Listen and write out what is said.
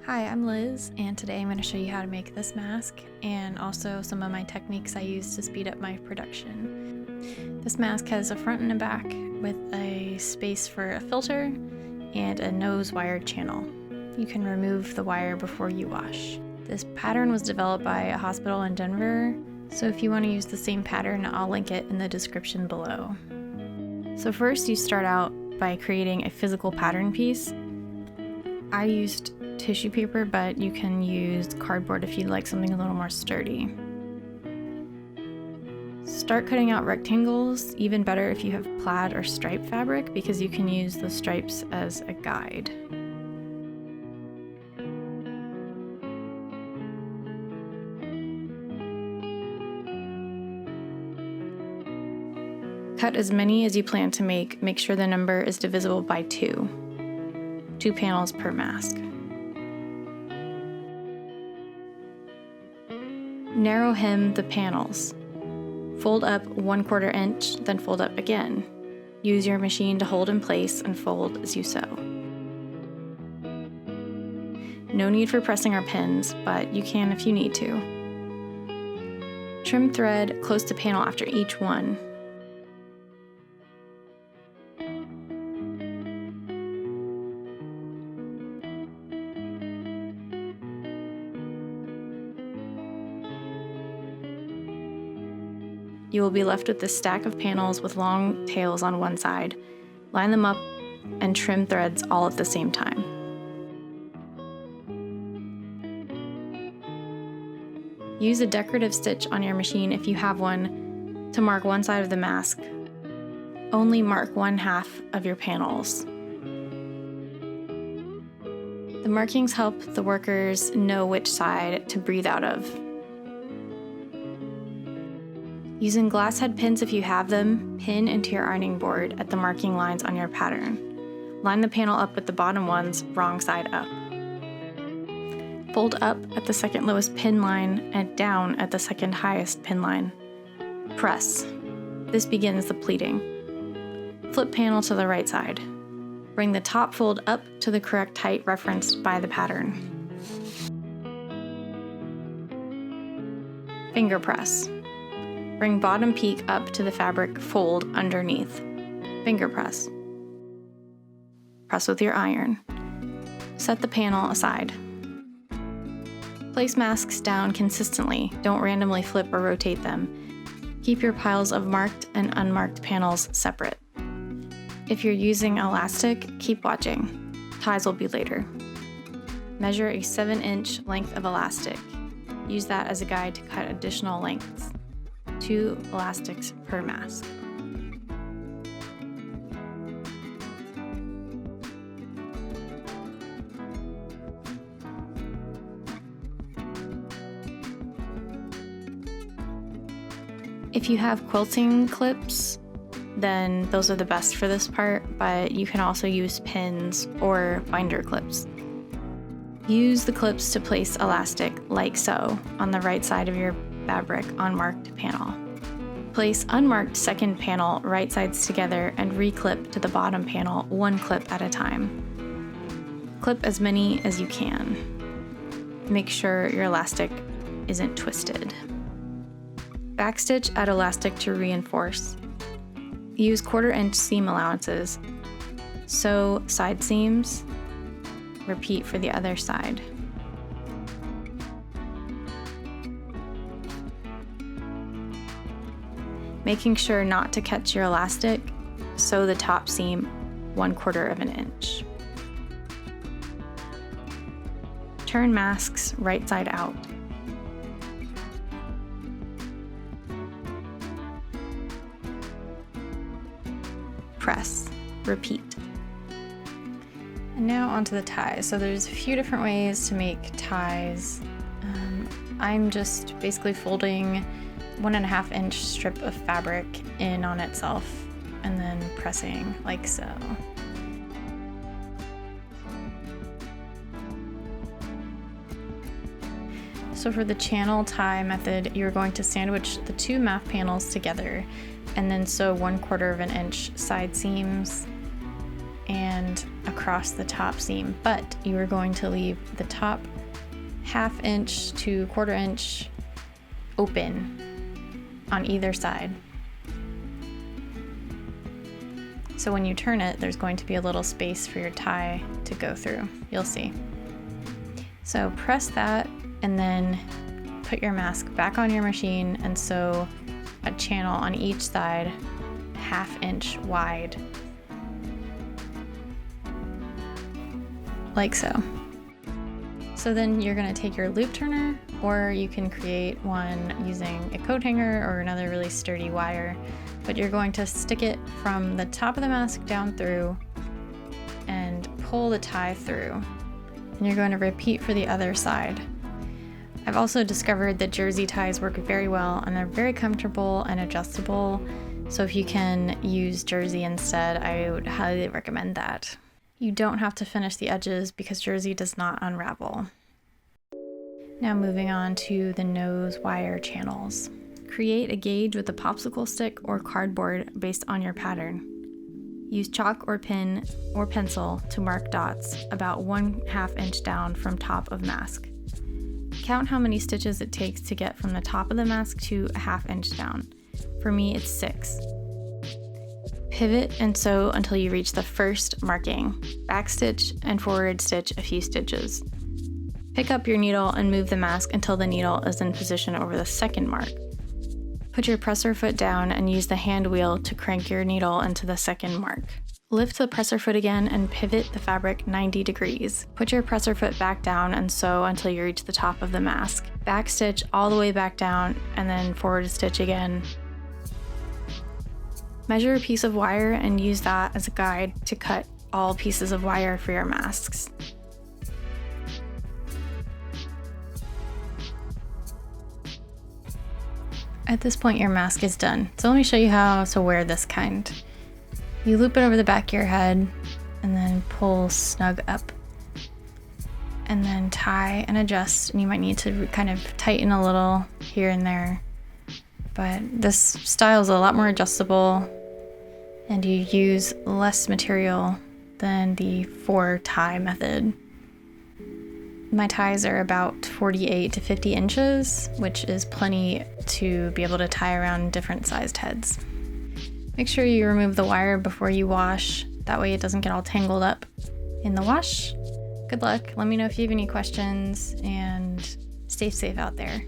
Hi, I'm Liz, and today I'm going to show you how to make this mask and also some of my techniques I use to speed up my production. This mask has a front and a back with a space for a filter and a nose wired channel. You can remove the wire before you wash. This pattern was developed by a hospital in Denver, so if you want to use the same pattern, I'll link it in the description below. So first you start out by creating a physical pattern piece. I used tissue paper, but you can use cardboard if you'd like something a little more sturdy. Start cutting out rectangles, even better if you have plaid or stripe fabric, because you can use the stripes as a guide. Cut as many as you plan to make sure the number is divisible by 2 panels per mask. Narrow hem the panels. Fold up 1/4 inch, then fold up again. Use your machine to hold in place and fold as you sew. No need for pressing or pins, but you can if you need to. Trim thread close to panel after each one. You will be left with this stack of panels with long tails on one side. Line them up and trim threads all at the same time. Use a decorative stitch on your machine if you have one to mark one side of the mask. Only mark 1/2 of your panels. The markings help the workers know which side to breathe out of. Using glass head pins if you have them, pin into your ironing board at the marking lines on your pattern. Line the panel up with the bottom ones, wrong side up. Fold up at the second lowest pin line and down at the second highest pin line. Press. This begins the pleating. Flip panel to the right side. Bring the top fold up to the correct height referenced by the pattern. Finger press. Bring bottom peak up to the fabric fold underneath. Finger press. Press with your iron. Set the panel aside. Place masks down consistently. Don't randomly flip or rotate them. Keep your piles of marked and unmarked panels separate. If you're using elastic, keep watching. Ties will be later. Measure a 7-inch length of elastic. Use that as a guide to cut additional lengths. 2 elastics per mask. If you have quilting clips, then those are the best for this part, but you can also use pins or binder clips. Use the clips to place elastic like so on the right side of your fabric on marked panel. Place unmarked second panel right sides together and reclip to the bottom panel 1 clip at a time. Clip as many as you can. Make sure your elastic isn't twisted. Backstitch add elastic to reinforce. Use 1/4 inch seam allowances. Sew side seams. Repeat for the other side. Making sure not to catch your elastic, sew the top seam 1/4 inch. Turn masks right side out. Press. Repeat. And now onto the ties. So there's a few different ways to make ties. I'm just basically folding 1.5 inch strip of fabric in on itself and then pressing like so. So for the channel tie method, you're going to sandwich the 2 math panels together and then sew 1/4 inch side seams and across across the top seam, but you are going to leave the top 1/2 inch to 1/4 inch open on either side. So when you turn it, there's going to be a little space for your tie to go through. You'll see. So press that and then put your mask back on your machine and sew a channel on each side 1/2 inch wide. Like so. So then you're going to take your loop turner, or you can create one using a coat hanger or another really sturdy wire, but you're going to stick it from the top of the mask down through and pull the tie through. And you're going to repeat for the other side. I've also discovered that jersey ties work very well and they're very comfortable and adjustable. So if you can use jersey instead, I would highly recommend that. You don't have to finish the edges because jersey does not unravel. Now moving on to the nose wire channels. Create a gauge with a popsicle stick or cardboard based on your pattern. Use chalk or pin or pencil to mark dots about 1/2 inch down from top of mask. Count how many stitches it takes to get from the top of the mask to 1/2 inch down. For me, it's 6. Pivot and sew until you reach the first marking. Backstitch and forward stitch a few stitches. Pick up your needle and move the mask until the needle is in position over the second mark. Put your presser foot down and use the hand wheel to crank your needle into the second mark. Lift the presser foot again and pivot the fabric 90 degrees. Put your presser foot back down and sew until you reach the top of the mask. Backstitch all the way back down and then forward stitch again. Measure a piece of wire and use that as a guide to cut all pieces of wire for your masks. At this point, your mask is done. So let me show you how to wear this kind. You loop it over the back of your head and then pull snug up and then tie and adjust. And you might need to kind of tighten a little here and there, but this style is a lot more adjustable and you use less material than the 4-tie method. My ties are about 48 to 50 inches, which is plenty to be able to tie around different sized heads. Make sure you remove the wire before you wash, that way it doesn't get all tangled up in the wash. Good luck, let me know if you have any questions, and stay safe out there.